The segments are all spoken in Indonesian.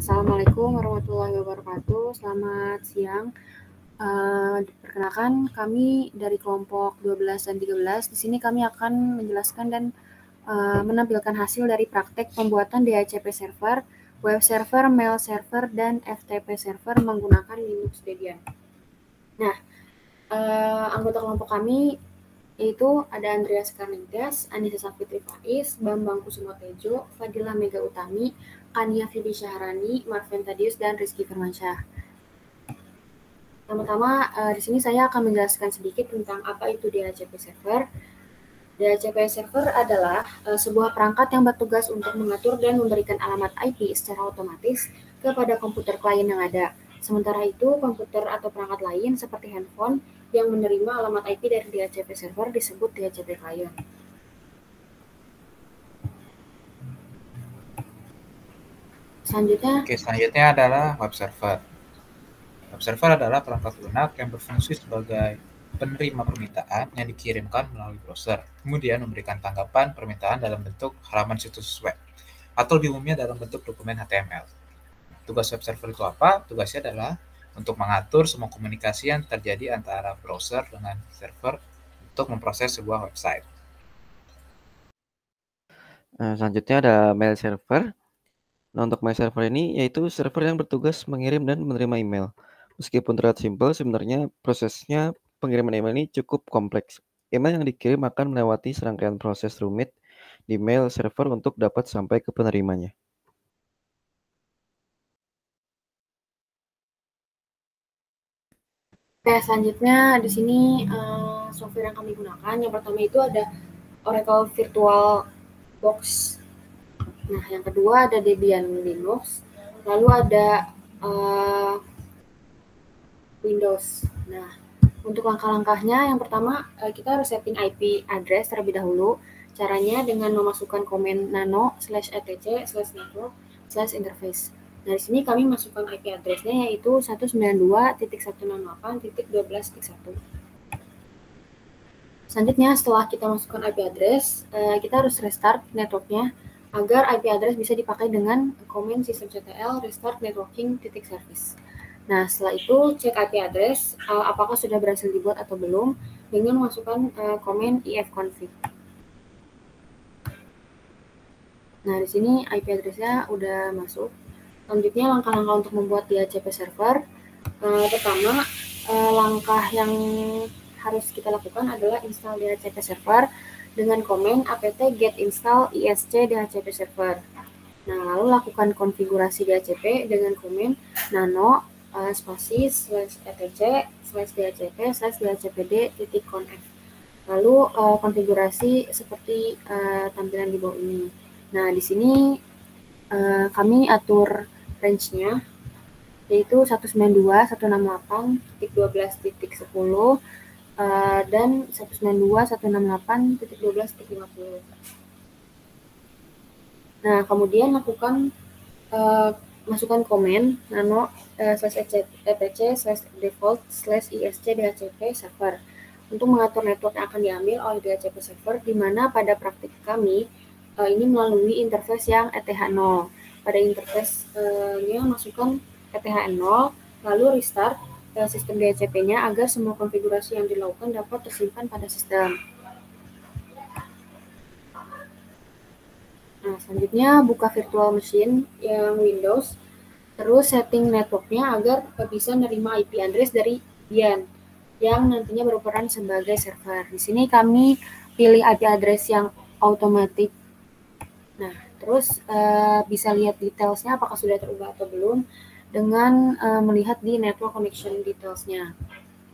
Assalamualaikum warahmatullahi wabarakatuh. Selamat siang. Perkenalkan, kami dari kelompok 12 dan 13. Di sini kami akan menjelaskan dan menampilkan hasil dari praktek pembuatan DHCP server, web server, mail server, dan FTP server menggunakan Linux Debian. Nah, anggota kelompok kami yaitu ada Andreas Karningtyas, Anissa Safitri Faiz, Bambang Kusumotejo, Fadila Mega Utami, Kania Fidi Syahrani, Marvin Tadius, dan Rizky Firmansyah. Pertama-tama, di sini saya akan menjelaskan sedikit tentang apa itu DHCP server. DHCP server adalah sebuah perangkat yang bertugas untuk mengatur dan memberikan alamat IP secara otomatis kepada komputer klien yang ada. Sementara itu, komputer atau perangkat lain seperti handphone yang menerima alamat IP dari DHCP server disebut DHCP client. Selanjutnya adalah web server. Web server adalah perangkat lunak yang berfungsi sebagai penerima permintaan yang dikirimkan melalui browser, kemudian memberikan tanggapan permintaan dalam bentuk halaman situs web, atau lebih umumnya dalam bentuk dokumen HTML. Tugas web server itu apa? Tugasnya adalah untuk mengatur semua komunikasi yang terjadi antara browser dengan server untuk memproses sebuah website. Selanjutnya ada mail server. Nah, untuk mail server ini yaitu server yang bertugas mengirim dan menerima email. Meskipun terlihat simpel, sebenarnya prosesnya pengiriman email ini cukup kompleks. Email yang dikirim akan melewati serangkaian proses rumit di mail server untuk dapat sampai ke penerimanya. Oke, selanjutnya di sini software yang kami gunakan. Yang pertama itu ada Oracle Virtual Box. Nah, yang kedua ada Debian Linux. Lalu ada Windows. Nah, untuk langkah-langkahnya, yang pertama kita harus setting IP address terlebih dahulu. Caranya dengan memasukkan komen nano/etc/network/interface. Nah, di sini kami masukkan IP address-nya yaitu 192.168.12.1. Selanjutnya, setelah kita masukkan IP address, kita harus restart networknya agar IP address bisa dipakai dengan komen systemctl restart networking.service. Nah, setelah itu cek IP address apakah sudah berhasil dibuat atau belum dengan memasukkan komen ifconfig. Nah, di sini IP address-nya udah masuk. Selanjutnya langkah-langkah untuk membuat DHCP server. Pertama, langkah yang harus kita lakukan adalah install DHCP server dengan komen apt get install isc DHCP server. Nah, lalu lakukan konfigurasi DHCP dengan komen nano /etc/dhcp/dhcpd.conf. Lalu konfigurasi seperti tampilan di bawah ini. Nah, di sini kami atur range-nya yaitu 192.168.12.10 dan 192.168.12.50. Nah, kemudian lakukan masukkan komen nano /etc/default/isc dhcp server untuk mengatur network yang akan diambil oleh DHCP server, di mana pada praktik kami ini melalui interface yang ETH0. Pada interface-nya masukkan ETH0, lalu restart sistem DHCP-nya agar semua konfigurasi yang dilakukan dapat tersimpan pada sistem. Nah, selanjutnya buka virtual machine yang Windows, terus setting networknya agar bisa menerima IP address dari Debian yang nantinya berukuran sebagai server. Di sini kami pilih IP address yang automatic. Nah, terus bisa lihat detailsnya apakah sudah terubah atau belum dengan melihat di network connection detailsnya.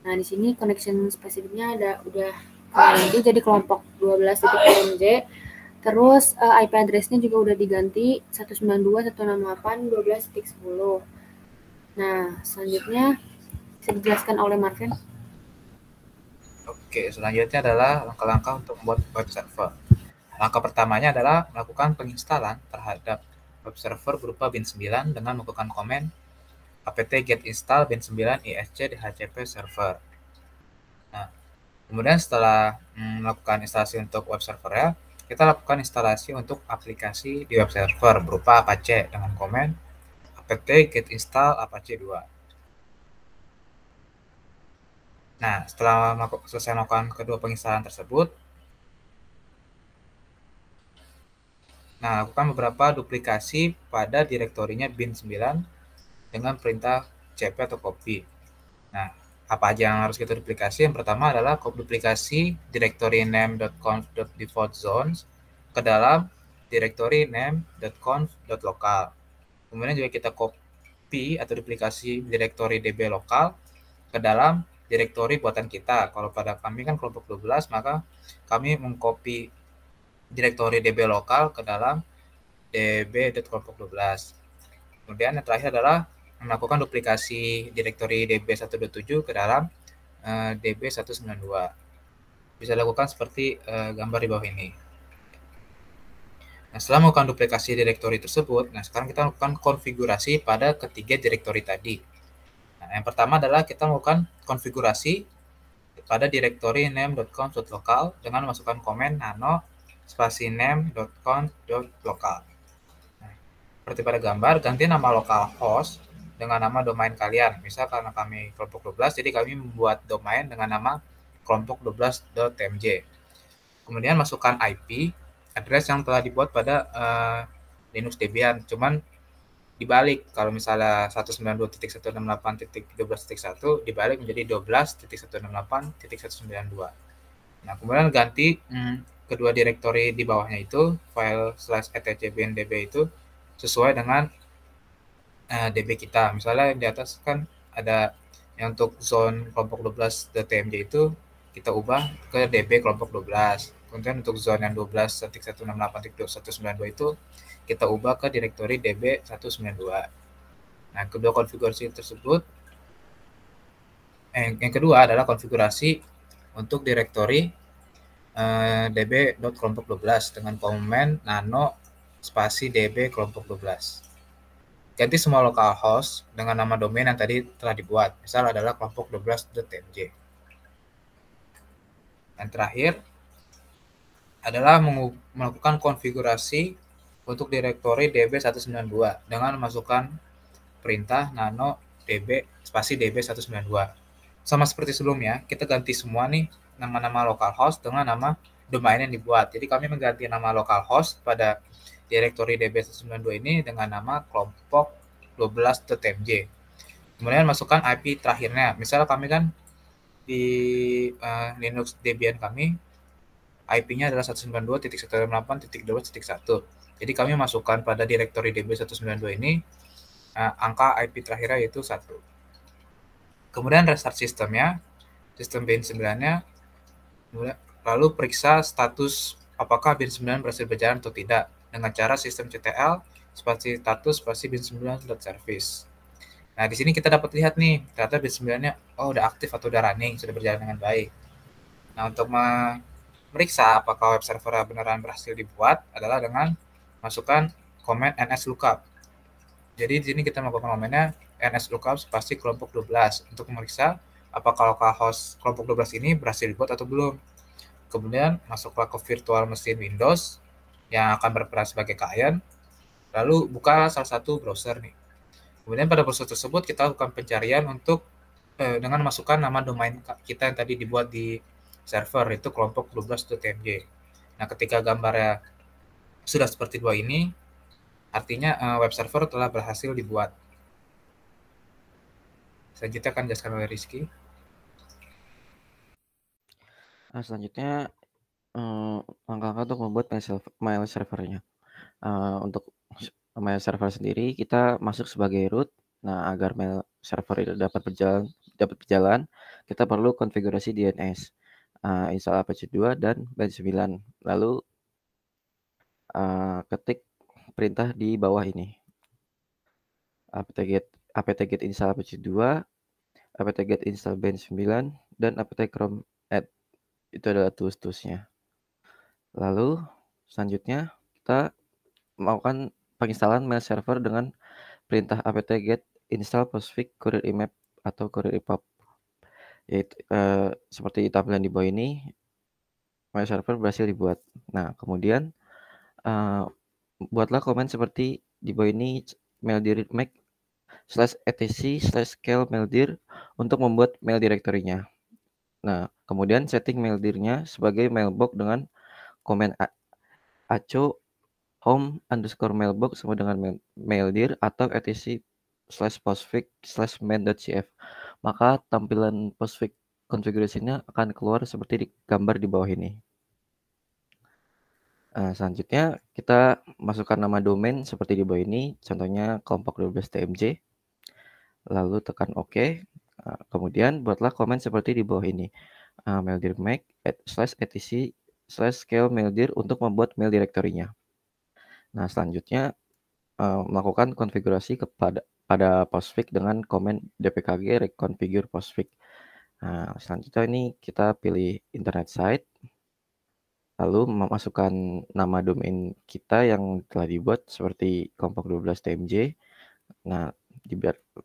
Nah, di sini connection spesifiknya udah jadi kelompok 12.0j. Terus IP address-nya juga udah diganti 192.168.12.10. Nah, selanjutnya bisa dijelaskan oleh Marvin. Oke, selanjutnya adalah langkah-langkah untuk membuat web server. Langkah pertamanya adalah melakukan penginstalan terhadap web server berupa bin9 dengan melakukan komen apt get install bin9 isc dhcp server. Nah, kemudian setelah melakukan instalasi untuk web server, kita lakukan instalasi untuk aplikasi di web server berupa Apache dengan komen apt get install apache 2. Nah, setelah selesai melakukan kedua penginstalan tersebut, nah, lakukan beberapa duplikasi pada direktorinya bin9 dengan perintah cp atau copy. Nah, apa aja yang harus kita duplikasi? Yang pertama adalah duplikasi directory name.conf.defaultZones ke dalam directory name.conf.local. Kemudian juga kita copy atau duplikasi directory db lokal ke dalam directory buatan kita. Kalau pada kami kan kelompok 12, maka kami mengcopy directory db lokal ke dalam db.kelompok 12. Kemudian yang terakhir adalah melakukan duplikasi direktori db127 ke dalam db192. Bisa dilakukan seperti gambar di bawah ini. Nah, setelah melakukan duplikasi direktori tersebut, nah sekarang kita lakukan konfigurasi pada ketiga direktori tadi. Nah, yang pertama adalah kita melakukan konfigurasi pada direktori name.conf.local dengan memasukkan komen nano spasi name.conf.local. Seperti pada gambar, ganti nama localhost dengan nama domain kalian. Misal karena kami kelompok 12, jadi kami membuat domain dengan nama kelompok12.tmj. Kemudian masukkan IP, address yang telah dibuat pada Linux Debian. Cuman dibalik, kalau misalnya 192.168.12.1 dibalik menjadi 12.168.192. Nah, kemudian ganti kedua direktori di bawahnya itu, file /etcbndb itu sesuai dengan DB kita. Misalnya di atas kan ada yang untuk zone kelompok 12.tmj itu kita ubah ke DB kelompok 12. Kemudian untuk zone yang 12.168.192 itu kita ubah ke direktori DB192. Nah, kedua konfigurasi tersebut yang kedua adalah konfigurasi untuk direktori db.kelompok 12 dengan komen nano spasi db kelompok 12. Ganti semua localhost dengan nama domain yang tadi telah dibuat. Misal adalah kelompok 12.tmj. Yang terakhir adalah melakukan konfigurasi untuk direktori db192 dengan memasukkan perintah nano db spasi db192. Sama seperti sebelumnya, kita ganti semua nih nama-nama localhost dengan nama domain yang dibuat. Jadi kami mengganti nama localhost pada direktori db192 ini dengan nama kelompok 12.tmj. Kemudian masukkan IP terakhirnya. Misal kami kan di Linux Debian kami IP-nya adalah 192.168.12.1. Jadi kami masukkan pada direktori db192 ini angka IP terakhirnya yaitu 1. Kemudian restart sistemnya, sistem bin9-nya, lalu periksa status apakah bin9 berhasil berjalan atau tidak dengan cara sistem ctl spasi status spasi bin9.service. Nah, di sini kita dapat lihat nih, ternyata bin9-nya udah aktif atau udah running, sudah berjalan dengan baik. Nah, untuk meriksa apakah web server beneran berhasil dibuat adalah dengan masukkan komen nslookup. Jadi di sini kita melakukan komennya nslookup spasi kelompok 12 untuk memeriksa apakah localhost kelompok 12 ini berhasil dibuat atau belum. Kemudian masuklah ke virtual mesin Windows yang akan berperan sebagai klien, lalu buka salah satu browser nih. Kemudian pada browser tersebut kita lakukan pencarian untuk dengan masukkan nama domain kita yang tadi dibuat di server, itu kelompok 12.tmj. Nah, ketika gambarnya sudah seperti dua ini, artinya web server telah berhasil dibuat. Selanjutnya akan dijelaskan oleh Rizky. Selanjutnya langkah-langkah untuk membuat mail servernya. Untuk mail server sendiri kita masuk sebagai root. Nah, agar mail server itu dapat berjalan, kita perlu konfigurasi DNS, install apache 2 dan bin9. Lalu ketik perintah di bawah ini. apt-get install apache 2, apt-get install bin9 dan apt-chrome add. Itu adalah tools-toolsnya. Lalu selanjutnya kita melakukan penginstalan mail server dengan perintah apt-get install postfix courier imap atau courier ipop. Yaitu seperti tampilan di bawah ini, mail server berhasil dibuat. Nah, kemudian buatlah komen seperti di bawah ini, mail direct make /etc/scale maildir untuk membuat mail directory-nya. Nah, kemudian setting maildir-nya sebagai mailbox dengan komen aco home_mailbox sama dengan maildir atau etc/postfix/main.cf. Maka tampilan postfix konfigurasinya akan keluar seperti di gambar di bawah ini. Selanjutnya kita masukkan nama domain seperti di bawah ini, contohnya kelompok 12 TMJ. Lalu tekan OK. Kemudian buatlah komen seperti di bawah ini. Maildir make /etc/scale maildir untuk membuat mail directory-nya. Nah, selanjutnya melakukan konfigurasi pada postfix dengan komen dpkg reconfigure postfix. Nah, selanjutnya ini kita pilih internet site, lalu memasukkan nama domain kita yang telah dibuat seperti kelompok 12 TMJ. Nah,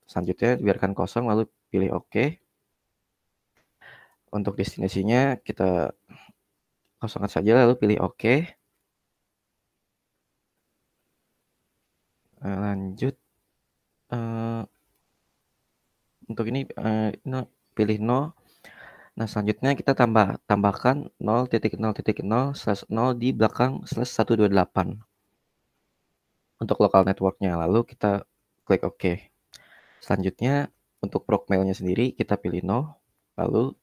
selanjutnya biarkan kosong lalu pilih OK. Untuk destinasinya kita kosongkan saja lalu pilih OK. Lanjut. Untuk ini pilih 0. Nah, selanjutnya kita tambahkan 0.0.0/0 di belakang /128 untuk lokal networknya. Lalu kita klik OK. Selanjutnya untuk proc mailnya sendiri kita pilih 0. Lalu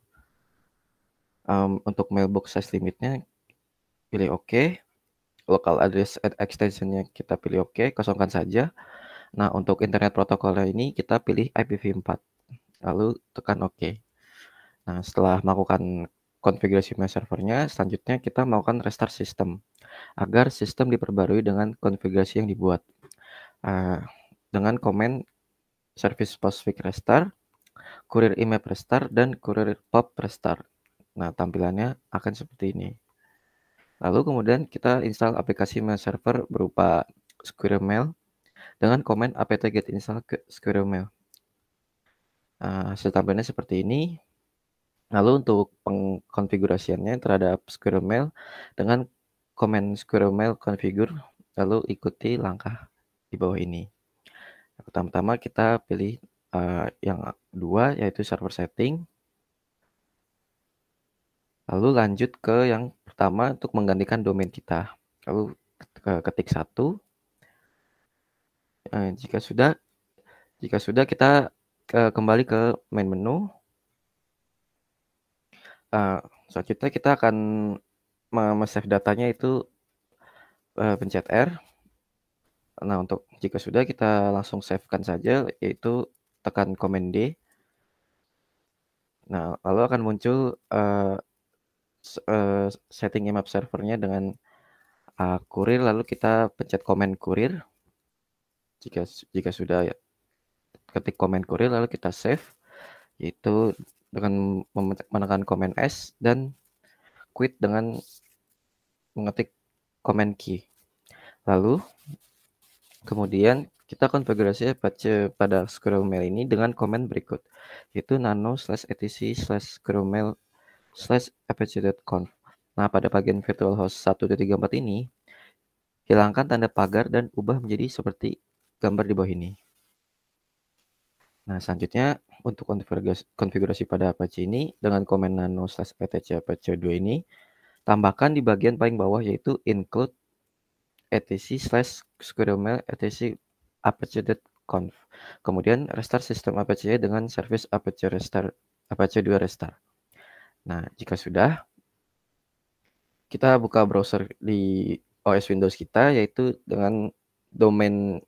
untuk mailbox size limitnya pilih OK. Local address extensionnya kita pilih OK, kosongkan saja. Nah, untuk internet protokolnya ini kita pilih IPv4. Lalu tekan OK. Nah, setelah melakukan konfigurasi mail servernya, selanjutnya kita melakukan restart sistem agar sistem diperbarui dengan konfigurasi yang dibuat dengan komen service postfix restart, courier IMAP restart, dan courier pop restart. Nah, tampilannya akan seperti ini. Lalu kemudian kita install aplikasi mail server berupa Squirrel Mail dengan komen apt-get install ke Squirrel Mail. Hasil tampilannya seperti ini. Lalu untuk pengkonfigurasiannya terhadap Squirrel Mail dengan komen Squirrel Mail configure, lalu ikuti langkah di bawah ini. Pertama-tama kita pilih yang 2 yaitu server setting. Lalu lanjut ke yang pertama untuk menggantikan domain kita. Lalu ketik 1. Jika sudah kita kembali ke main menu. Selanjutnya kita akan save datanya itu pencet R. Nah, untuk jika sudah kita langsung save-kan saja, yaitu tekan Command D. Nah, lalu akan muncul setting IMAP servernya dengan kurir, lalu kita pencet Command kurir. Jika sudah ketik Command kurir, lalu kita save, yaitu dengan menekan Command S dan quit dengan mengetik Command key. Lalu kemudian kita konfigurasi pada Squirrel Mail ini dengan komen berikut, yaitu nano/etc/squirrelmail/apache.conf. Nah, pada bagian virtual host 1.34 ini, hilangkan tanda pagar dan ubah menjadi seperti gambar di bawah ini. Nah, selanjutnya untuk konfigurasi pada Apache ini dengan komen nano/etc/apache2 ini, tambahkan di bagian paling bawah yaitu include etc/squirrelmail/etc/apache.conf. Kemudian restart sistem Apache dengan service Apache restart Apache 2 restart. Nah, jika sudah, kita buka browser di OS Windows kita yaitu dengan domain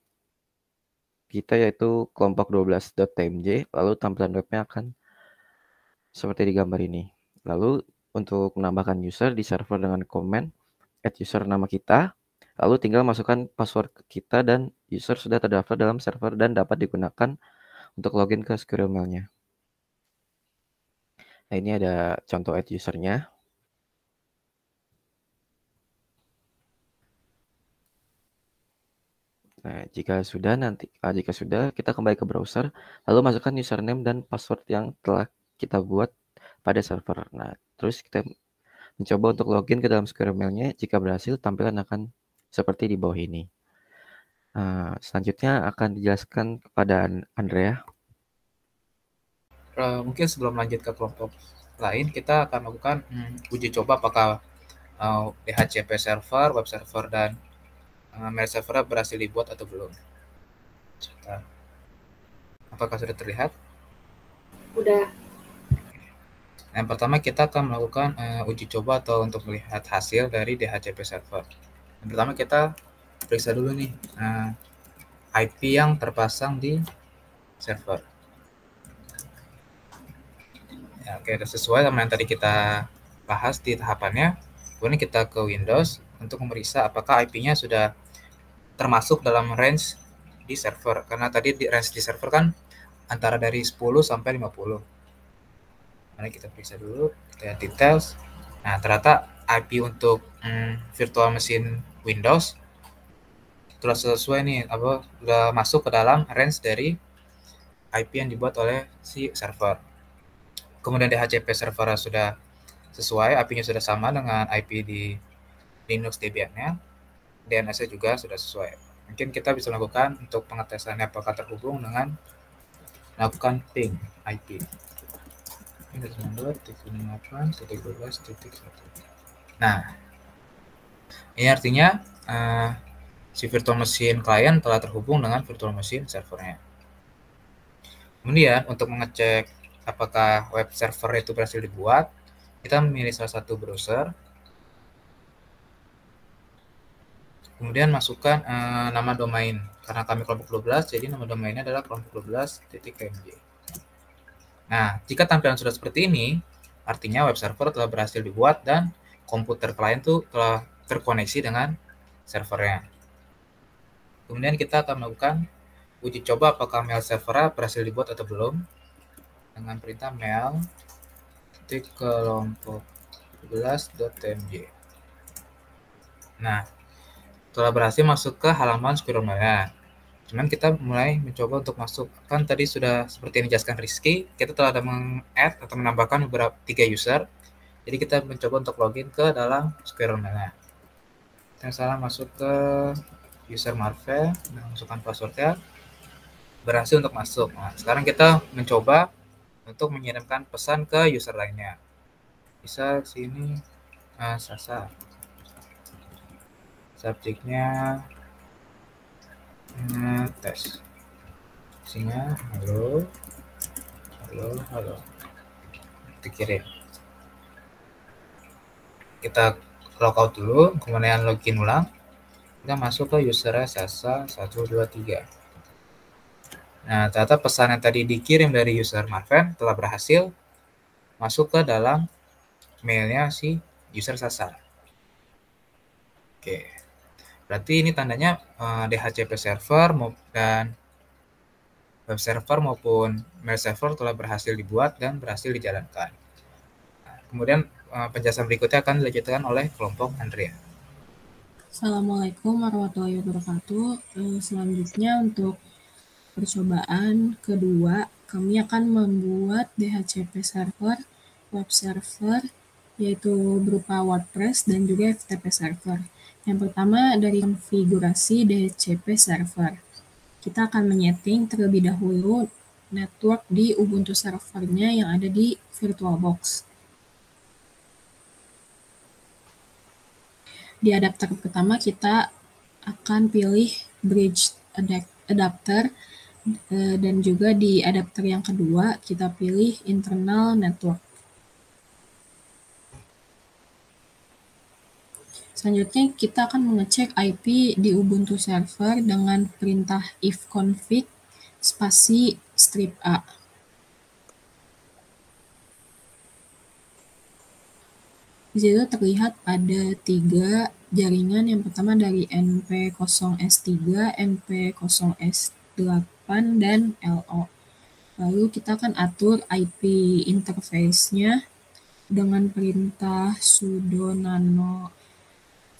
kita yaitu kelompok 12.tmj, lalu tampilan webnya akan seperti di gambar ini. Lalu untuk menambahkan user di server dengan komen @user nama kita, lalu tinggal masukkan password kita dan user sudah terdaftar dalam server dan dapat digunakan untuk login ke Squirrel Mail-nya. Nah, ini ada contoh @user-nya. Nah, jika sudah kita kembali ke browser, lalu masukkan username dan password yang telah kita buat pada server. Nah, terus kita mencoba untuk login ke dalam Squirrel Mail-nya. Jika berhasil, tampilan akan seperti di bawah ini. Selanjutnya akan dijelaskan kepada Andrea. Mungkin sebelum lanjut ke kelompok lain, kita akan melakukan uji coba apakah DHCP server, web server, dan mail server berhasil dibuat atau belum. Apakah sudah terlihat? Udah. Yang pertama kita akan melakukan uji coba atau untuk melihat hasil dari DHCP server. Yang pertama kita periksa dulu nih IP yang terpasang di server. Ya, oke, sudah sesuai sama yang tadi kita bahas di tahapannya. Kemudian kita ke Windows untuk memeriksa apakah IP-nya sudah termasuk dalam range di server. Karena tadi di range di server kan antara dari 10 sampai 50. Mari kita periksa dulu, kita lihat details. Nah, ternyata IP untuk virtual machine Windows sudah sesuai nih, sudah masuk ke dalam range dari IP yang dibuat oleh si server. Kemudian DHCP server sudah sesuai, IP-nya sudah sama dengan IP di Linux Debian-nya, DNS-nya juga sudah sesuai. Mungkin kita bisa lakukan untuk pengetesannya apakah terhubung dengan melakukan ping IP. Nah, ini artinya si virtual machine client telah terhubung dengan virtual machine servernya. Kemudian untuk mengecek apakah web server itu berhasil dibuat, kita memilih salah satu browser. Kemudian masukkan nama domain. Karena kami kelompok 12, jadi nama domainnya adalah kelompok 12.kmj. Nah, jika tampilan sudah seperti ini, artinya web server telah berhasil dibuat dan komputer klien itu telah terkoneksi dengan servernya. Kemudian kita akan melakukan uji coba apakah mail server berhasil dibuat atau belum dengan perintah mail kelompok 12.tmj. Nah, telah berhasil masuk ke halaman Squirrel Mail. Cuman kita mulai mencoba untuk masuk. Kan tadi sudah seperti yang dijelaskan Rizky, kita telah ada meng-add atau menambahkan beberapa 3 user. Jadi kita mencoba untuk login ke dalam Squirrel Mail. Kita salah masuk ke user Marvel dan masukkan passwordnya. Berhasil untuk masuk. Nah, sekarang kita mencoba untuk mengirimkan pesan ke user lainnya. Bisa sini Sasa. Subjeknya tes. Isinya halo. Dikirim. Kita logout dulu, kemudian login ulang. Kita masuk ke user Sasa 123. Nah, ternyata pesan yang tadi dikirim dari user Marven telah berhasil masuk ke dalam mailnya si user Sasa. Oke. Berarti ini tandanya DHCP server dan web server maupun mail server telah berhasil dibuat dan berhasil dijalankan. Nah, kemudian penjelasan berikutnya akan dilanjutkan oleh kelompok Andrea. Assalamualaikum warahmatullahi wabarakatuh. Selanjutnya untuk percobaan kedua, kami akan membuat DHCP server, web server, yaitu berupa WordPress dan juga FTP server. Yang pertama dari konfigurasi DHCP server. Kita akan menyeting terlebih dahulu network di Ubuntu servernya yang ada di VirtualBox. Di adapter pertama kita akan pilih bridge adapter dan juga di adapter yang kedua kita pilih internal network. Selanjutnya kita akan mengecek IP di Ubuntu server dengan perintah ifconfig spasi strip A. Di situ terlihat ada 3 jaringan. Yang pertama dari NP0S3, NP0S8, dan LO. Lalu kita akan atur IP interface-nya dengan perintah sudo nano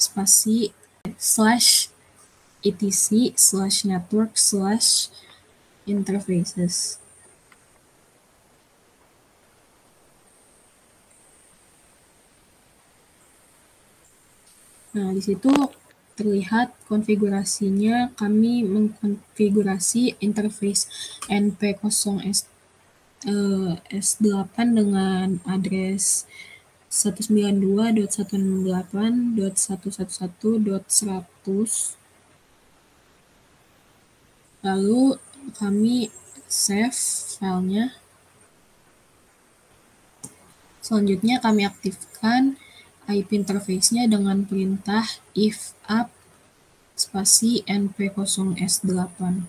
spasi /etc/network/interfaces. Nah, di situ terlihat konfigurasinya, kami mengkonfigurasi interface NP0S S8 dengan address 192.168.111.100. Lalu kami save filenya. Selanjutnya kami aktifkan IP interface-nya dengan perintah if up spasi np0s8.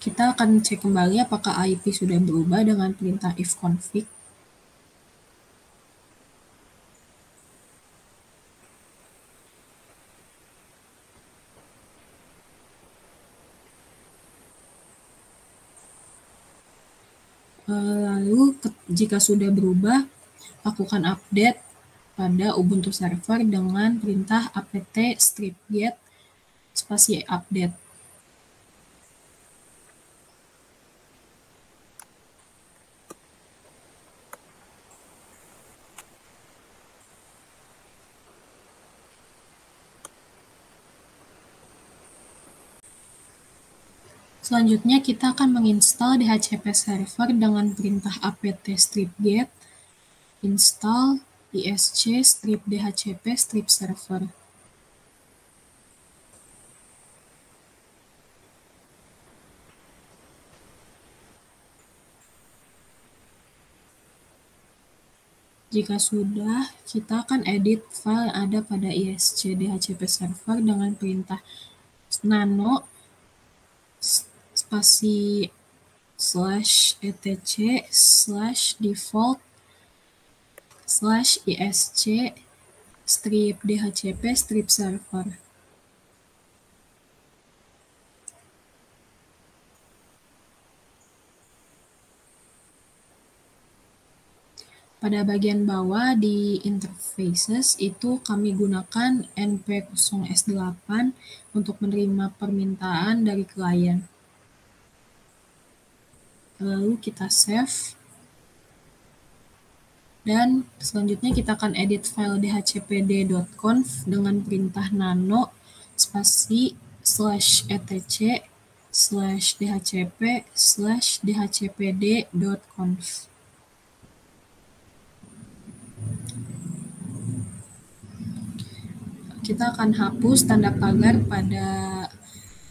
Kita akan cek kembali apakah IP sudah berubah dengan perintah ifconfig. Lalu jika sudah berubah, lakukan update pada Ubuntu server dengan perintah apt strip-get spasi update. Selanjutnya kita akan menginstal DHCP server dengan perintah apt strip-get install isc strip dhcp strip server. Jika sudah, kita akan edit file yang ada pada isc dhcp server dengan perintah nano spasi /etc/default /isc strip dhcp strip server. Pada bagian bawah di interfaces itu kami gunakan np0s8 untuk menerima permintaan dari klien. Lalu kita save. Dan selanjutnya kita akan edit file dhcpd.conf dengan perintah nano spasi /etc/dhcp/dhcpd.conf. Kita akan hapus tanda pagar pada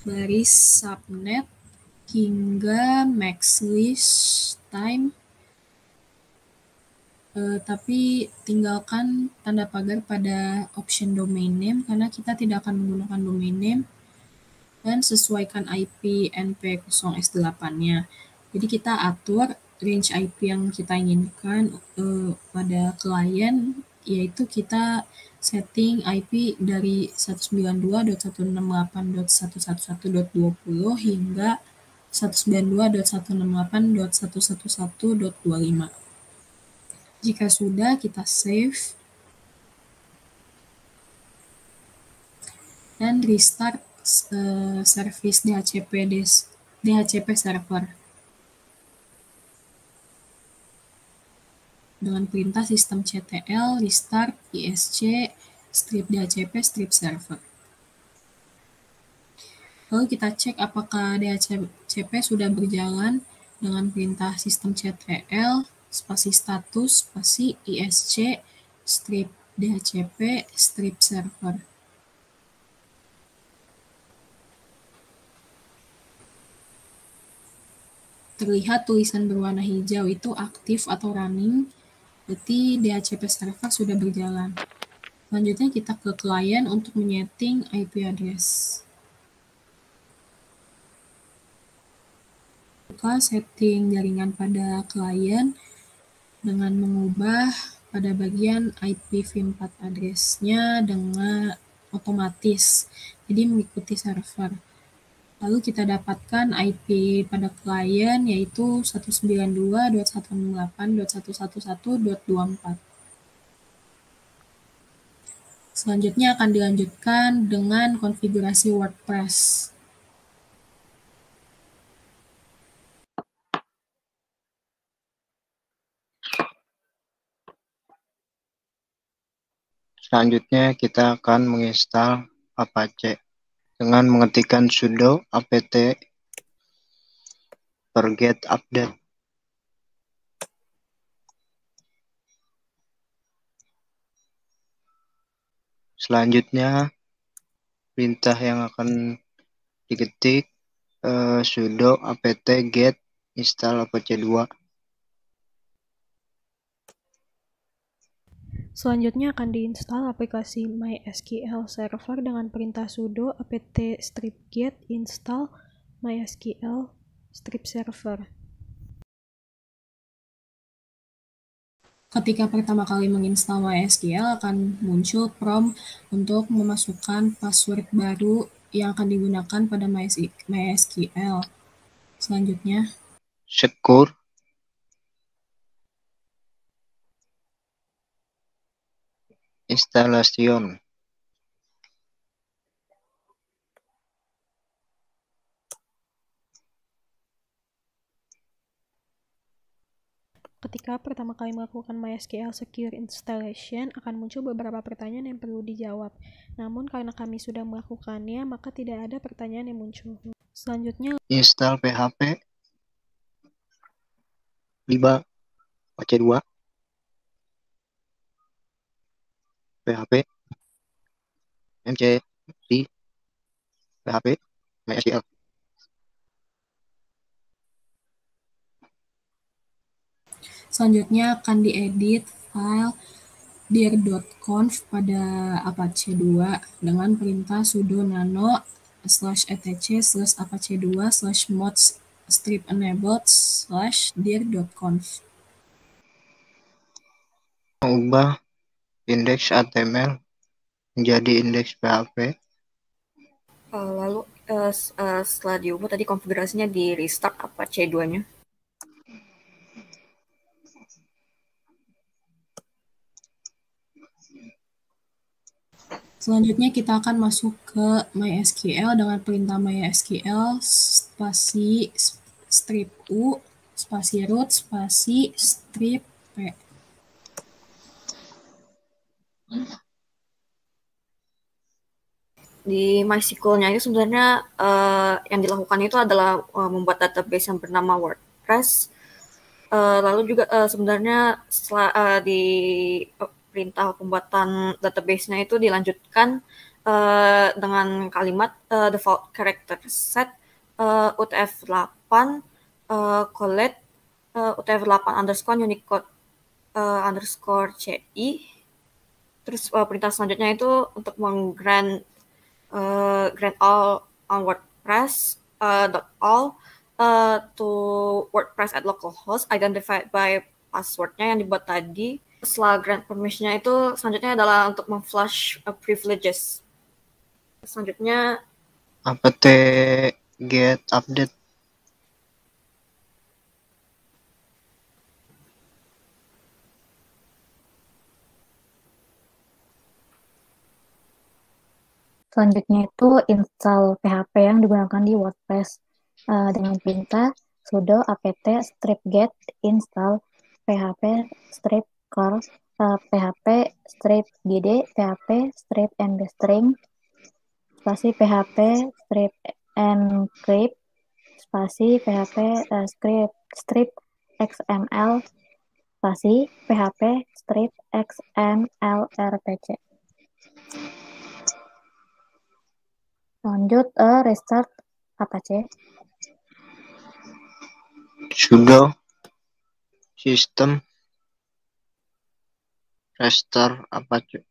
baris subnet hingga max list time, tapi tinggalkan tanda pagar pada option domain name karena kita tidak akan menggunakan domain name, dan sesuaikan IP np0s8-nya. Jadi kita atur range IP yang kita inginkan pada klien, yaitu kita setting IP dari 192.168.111.20 hingga 192.168.111.25. Jika sudah, kita save dan restart service DHCP server dengan perintah systemctl restart isc strip dhcp strip server. Lalu kita cek apakah DHCP sudah berjalan dengan perintah systemctl spasi status spasi isc strip dhcp strip server. Terlihat tulisan berwarna hijau itu aktif atau running, berarti DHCP server sudah berjalan. Selanjutnya kita ke klien untuk menyeting IP address. Buka setting jaringan pada klien dengan mengubah pada bagian IP v4 address-nya dengan otomatis, jadi mengikuti server. Lalu kita dapatkan IP pada klien yaitu 192.168.111.24. Selanjutnya akan dilanjutkan dengan konfigurasi WordPress. Selanjutnya kita akan menginstal Apache dengan mengetikkan sudo apt get update. Selanjutnya perintah yang akan diketik sudo apt get install apache 2. Selanjutnya akan diinstal aplikasi MySQL Server dengan perintah sudo apt get install MySQL server. Ketika pertama kali menginstal MySQL akan muncul prompt untuk memasukkan password baru yang akan digunakan pada MySQL. Selanjutnya, Secure installation. Ketika pertama kali melakukan MySQL Secure Installation, akan muncul beberapa pertanyaan yang perlu dijawab. Namun karena kami sudah melakukannya, maka tidak ada pertanyaan yang muncul. Selanjutnya, Install PHP 5 apache 2 PHP mcc PHP MySQL. selanjutnya akan diedit file dir.conf pada Apache 2 dengan perintah sudo nano /etc/apache2/mods strip enabled /dir.conf. Mengubah indeks HTML menjadi indeks PHP. Lalu setelah diubah tadi konfigurasinya di restart Apache 2-nya. Selanjutnya kita akan masuk ke MySQL dengan perintah MySQL spasi strip u spasi root spasi strip p. Di MySQL-nya itu sebenarnya yang dilakukan itu adalah membuat database yang bernama WordPress. Lalu juga sebenarnya setelah di perintah pembuatan database-nya itu dilanjutkan dengan kalimat default character set UTF-8 collect UTF-8 underscore Unicode underscore CI. Terus perintah selanjutnya itu untuk grant all on WordPress .all to WordPress at localhost identified by passwordnya yang dibuat tadi. Setelah grant permission-nya itu selanjutnya adalah untuk memflash privileges. Selanjutnya apt get update. Selanjutnya itu install PHP yang digunakan di WordPress dengan perintah sudo apt strip get install PHP strip core PHP strip gd PHP strip mbstring spasi PHP strip encrypt spasi PHP strip xml spasi PHP strip xml/rpc. Lanjut restart Apache. Sudo system restart Apache.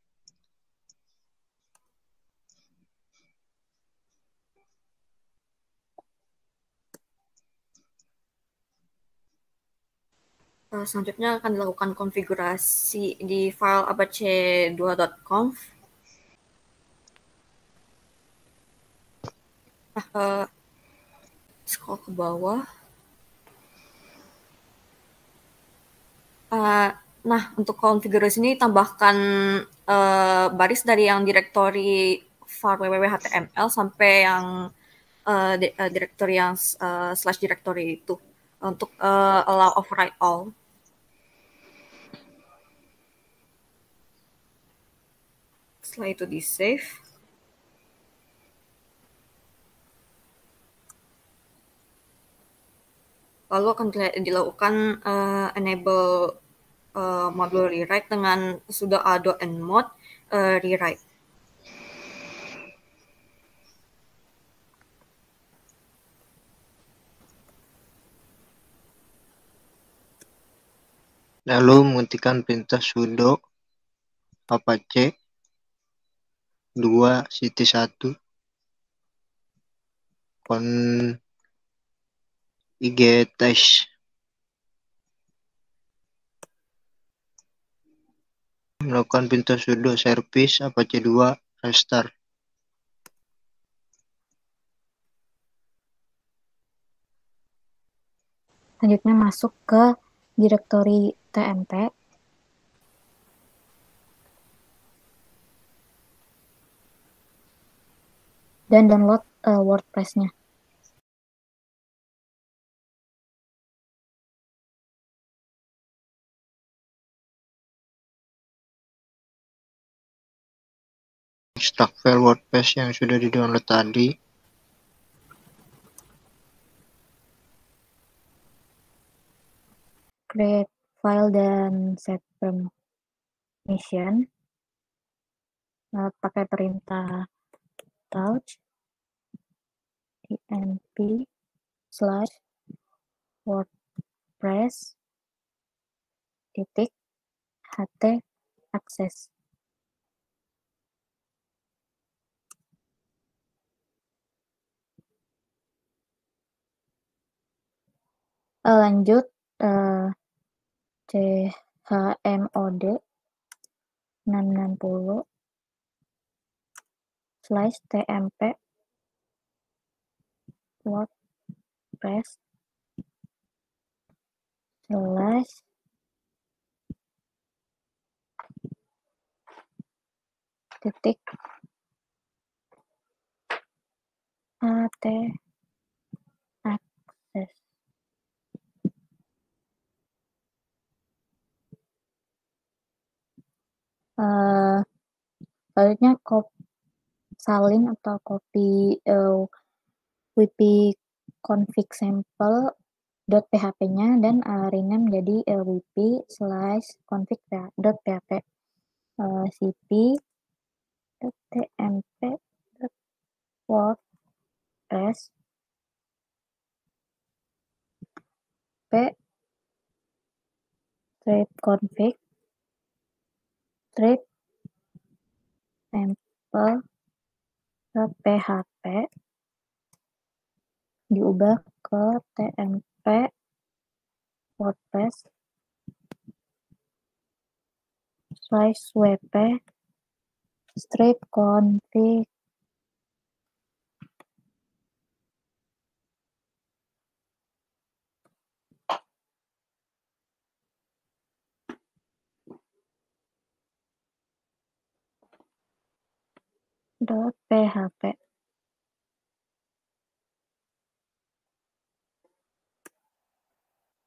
selanjutnya akan dilakukan konfigurasi di file apache2.conf. Scroll ke bawah. Nah, untuk konfigurasi ini tambahkan baris dari yang direktori var www.html sampai yang direktori yang slash directory itu untuk allow override all. Setelah itu di save. Lalu akan dilakukan enable module rewrite dengan sudo ado nmod rewrite. Lalu mengetikkan perintah sudo apache 2 city1 igtash. Melakukan perintah sudo service apache 2 restart. Selanjutnya masuk ke direktori tmp. Dan download WordPress-nya. Extract file WordPress yang sudah di-download tadi. Create file dan set permission. Pakai perintah touch env/wordpress ht access. Lanjut chmod 660/tmp wordpress titik ht access. Selanjutnya salin atau copy wp config sample.php-nya dan rename jadi wp/config.php cp.tmp.wordpress p config sample.php diubah ke tmp wordpress /wp config. .php.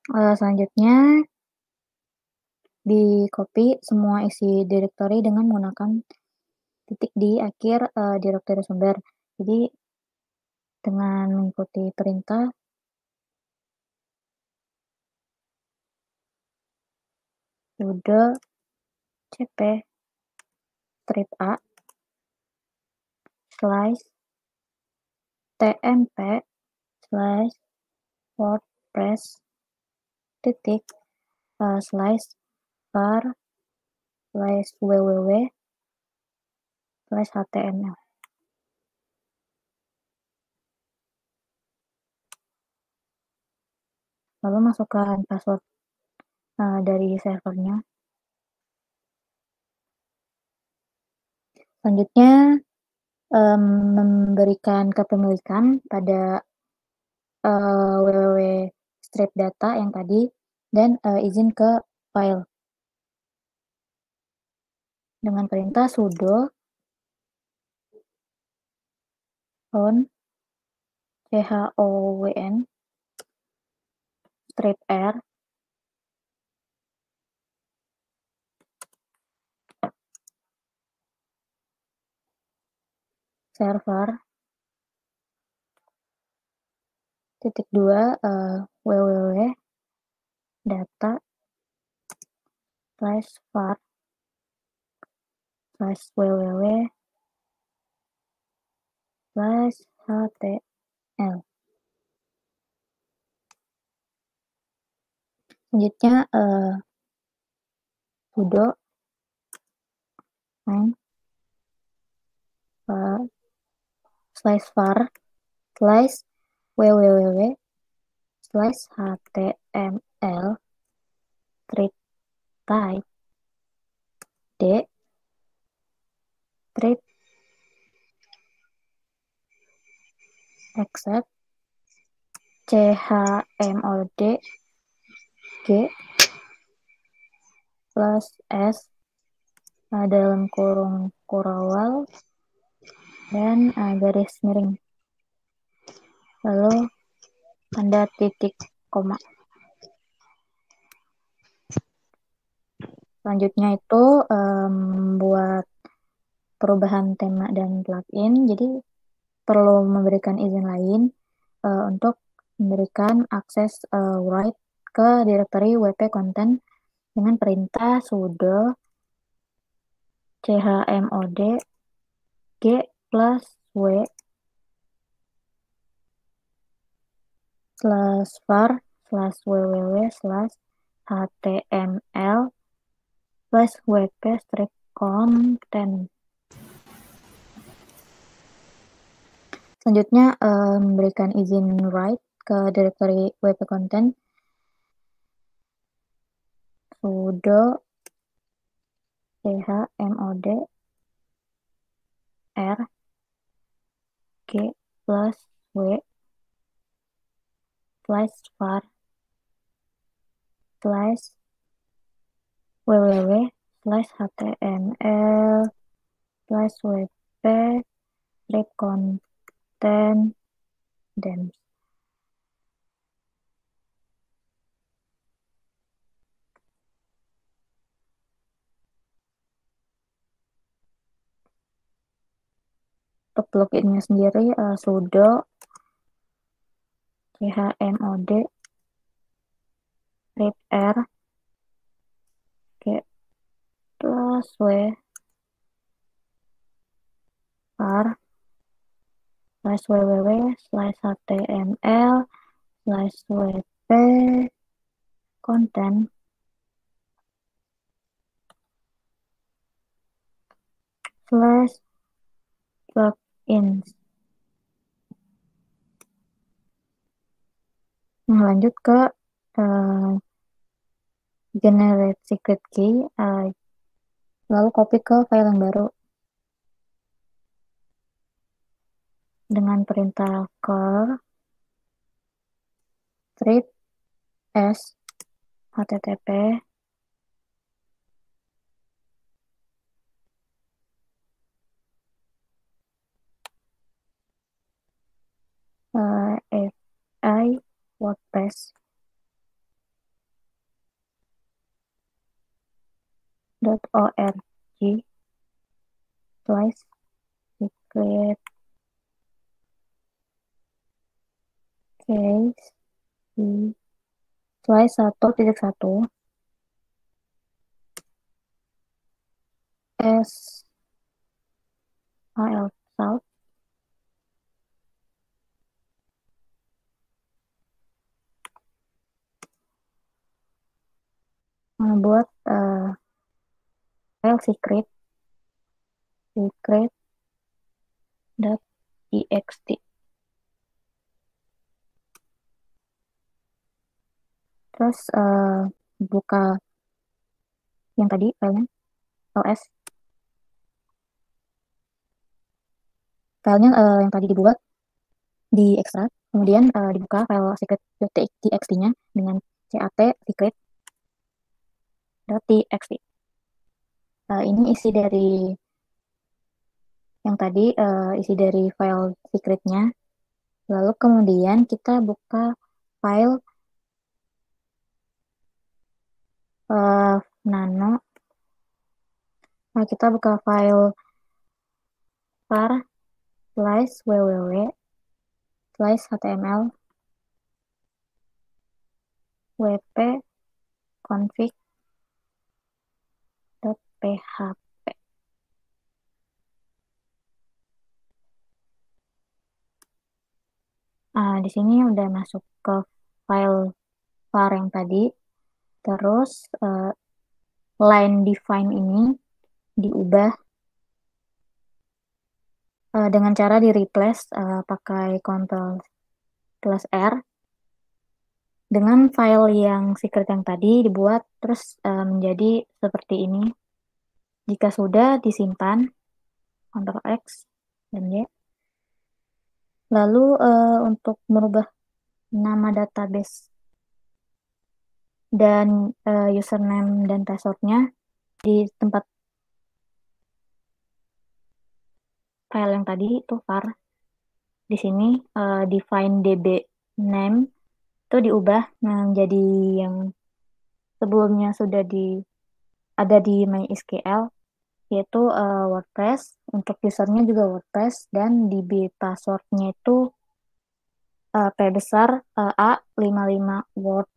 Selanjutnya di copy semua isi direktori dengan menggunakan titik di akhir direktori sumber. Jadi dengan mengikuti perintah sudo cp strip a /tmp/wordpress titik /var/www/html. Lalu masukkan password dari servernya. Selanjutnya memberikan kepemilikan pada www strip data yang tadi dan izin ke file dengan perintah sudo own strip r server titik 2 www data /var /www /html. Selanjutnya sudo /var /www /html thread type d thread accept chmod g plus s dalam kurung kurawal dan garis miring, lalu tanda titik koma. Selanjutnya itu buat perubahan tema dan plugin, jadi perlu memberikan izin lain untuk memberikan akses write ke directory wp content dengan perintah sudo chmod g plus w /var /www /html /wp content. Selanjutnya memberikan izin write ke directory wp content sudo chmod r g plus w /var /www /html /wp content dan untuk pluginnya sendiri sudo chmod r g plus w var /www /html /wp content /plugins. Nah, lanjut ke generate secret key, lalu copy ke file yang baru dengan perintah curl thread s http fi wordpress .org /secret case /1.1 s al south membuat file secret.txt. Terus buka yang tadi filenya ls, filenya yang tadi dibuat diekstrak, kemudian dibuka file secret.txt-nya dengan cat secret.txt. Ini isi dari yang tadi, isi dari file secretnya. Lalu kemudian kita buka file nano. Nah, kita buka file var /www/html wp config.php. Di sini udah masuk ke file var yang tadi. Terus line define ini diubah dengan cara di replace pakai Ctrl+R dengan file yang secret yang tadi dibuat terus menjadi seperti ini. Jika sudah disimpan, Ctrl+X dan Y. Lalu untuk merubah nama database dan username dan passwordnya di tempat file yang tadi itu var. Di sini define db name itu diubah menjadi yang sebelumnya sudah ada di MySQL, yaitu WordPress. Untuk usernya juga WordPress, dan db passwordnya itu P besar A55 word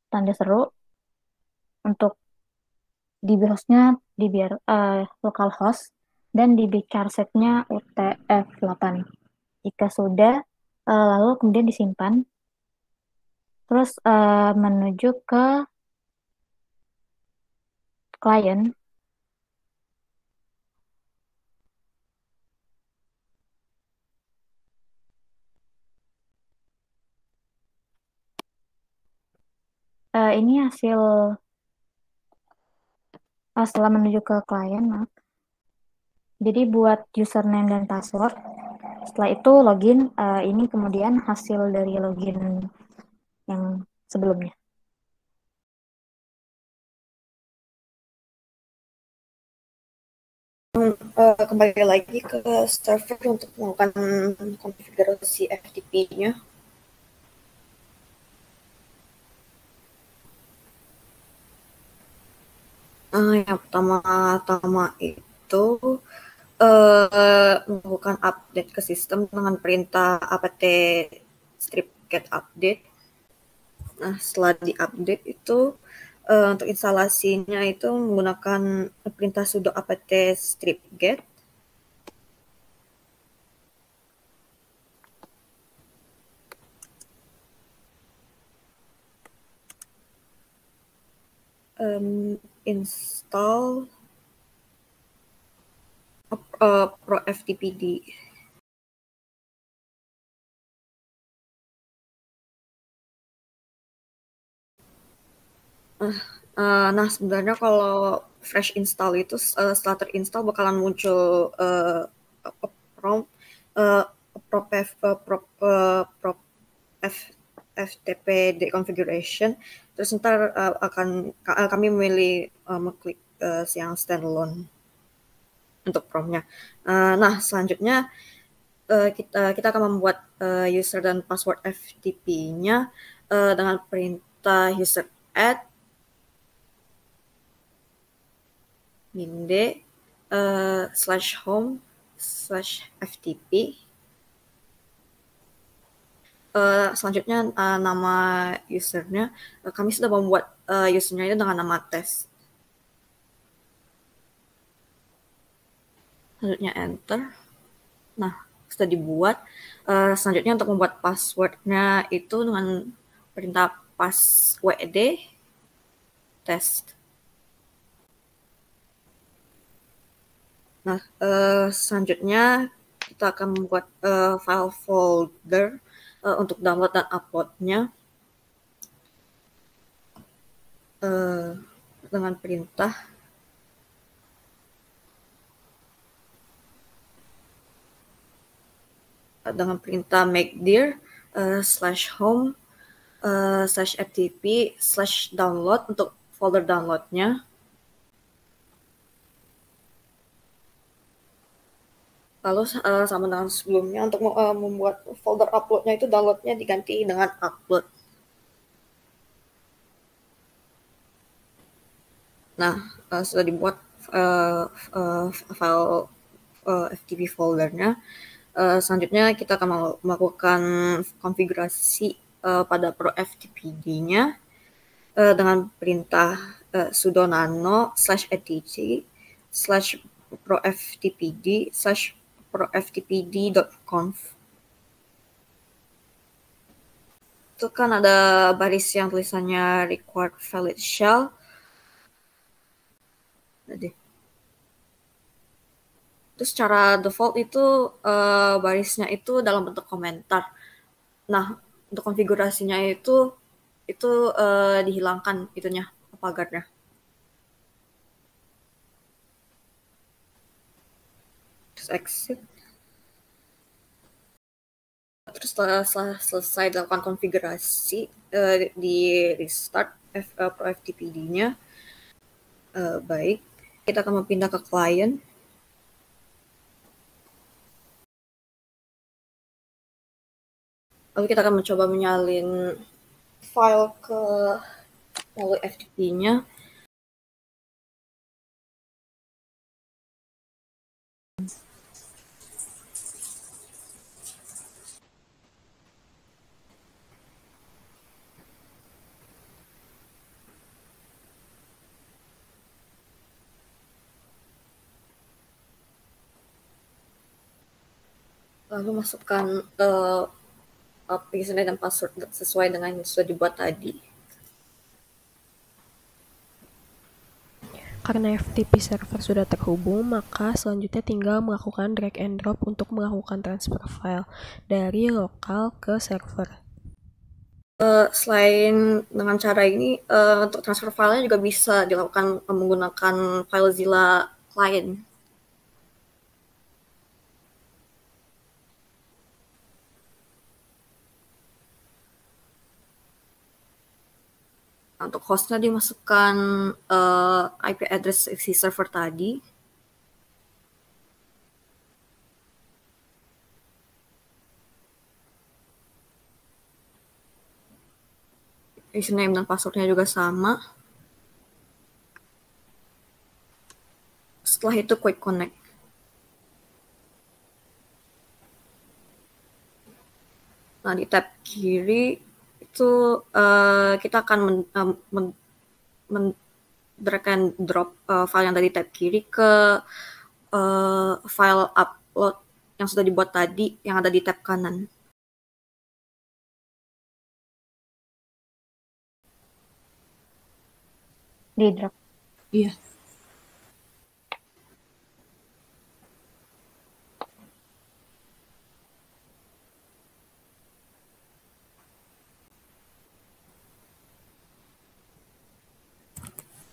tanda seru. Untuk db hostnya db localhost dan db charsetnya UTF-8. Jika sudah, lalu kemudian disimpan, terus menuju ke klien. Ini hasil setelah menuju ke klien, maaf. Jadi buat username dan password. Setelah itu login. Ini kemudian hasil dari login yang sebelumnya. Kembali lagi ke server untuk melakukan konfigurasi FTP-nya. Yang pertama-tama itu melakukan update ke sistem dengan perintah apt strip get update. Nah, setelah diupdate itu untuk instalasinya itu menggunakan perintah sudo apt strip get. Install ProFTPD. Nah, sebenarnya kalau fresh install itu setelah terinstall bakalan muncul prompt FTP configuration. Terus ntar kami memilih mengklik yang standalone untuk prompt-nya. Nah, selanjutnya kita akan membuat user dan password FTP-nya dengan perintah user add minde /home/ftp. Selanjutnya nama usernya, kami sudah membuat usernya itu dengan nama test. Selanjutnya enter. Nah, sudah dibuat. Selanjutnya untuk membuat passwordnya itu dengan perintah passwd test. Nah, selanjutnya kita akan membuat file folder untuk download dan uploadnya dengan perintah make dir /home /ftp /download untuk folder downloadnya. Lalu sama dengan sebelumnya, untuk membuat folder uploadnya itu downloadnya diganti dengan upload. Nah, sudah dibuat file FTP foldernya. Selanjutnya kita akan melakukan konfigurasi pada ProFTPD-nya dengan perintah sudo nano /etcd/proftpd/proftpd.conf. Itu kan ada baris yang tulisannya required valid shell. Terus secara default itu barisnya itu dalam bentuk komentar. Nah, untuk konfigurasinya itu dihilangkan itunya pagarnya. Terus exit. Terus setelah selesai dilakukan konfigurasi di restart ProFTPD-nya, baik, kita akan pindah ke client. Lalu kita akan mencoba menyalin file ke melalui FTP-nya. Lalu masukkan username dan password sesuai dengan yang sudah dibuat tadi. Karena FTP server sudah terhubung, maka selanjutnya tinggal melakukan drag and drop untuk melakukan transfer file dari lokal ke server. Selain dengan cara ini, untuk transfer filenya juga bisa dilakukan menggunakan FileZilla client. Untuk hostnya dimasukkan IP address si server tadi. Username dan passwordnya juga sama. Setelah itu quick connect. Nah, di tab kiri itu kita akan drag and drop file yang dari tab kiri ke file upload yang sudah dibuat tadi yang ada di tab kanan. Di drag. Iya.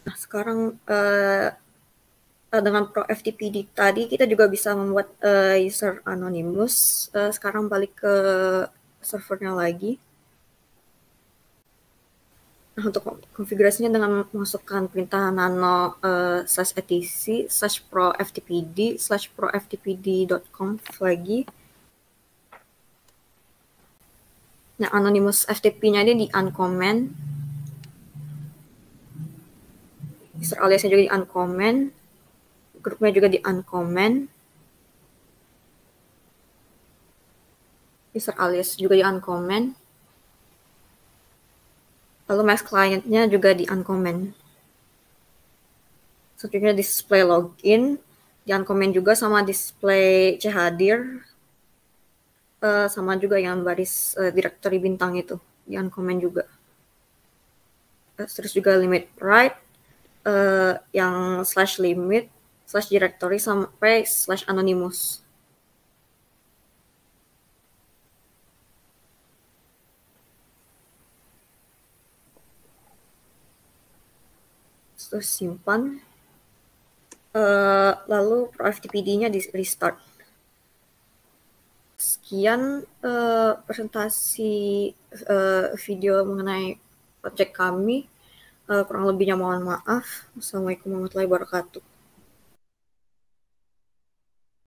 Nah, sekarang dengan ProFTPD tadi kita juga bisa membuat user anonymous. Sekarang balik ke servernya lagi. Nah, untuk konfigurasinya dengan memasukkan perintah nano /etc/proftpd/proftpd.conf lagi. Nah, anonymous FTP-nya ini di uncomment. User aliasnya juga di uncomment. Grupnya juga di uncomment. User alias juga di uncomment. Lalu mask client-nya juga di uncomment. Selanjutnya display login, di uncomment juga sama display chadir, sama juga yang baris directory bintang itu, di uncomment juga. Terus juga limit write, yang /limit, /directory sampai /anonymous. Terus simpan, lalu ProFTPD-nya di restart. Sekian presentasi video mengenai project kami. Kurang lebihnya mohon maaf. Wassalamualaikum warahmatullahi wabarakatuh.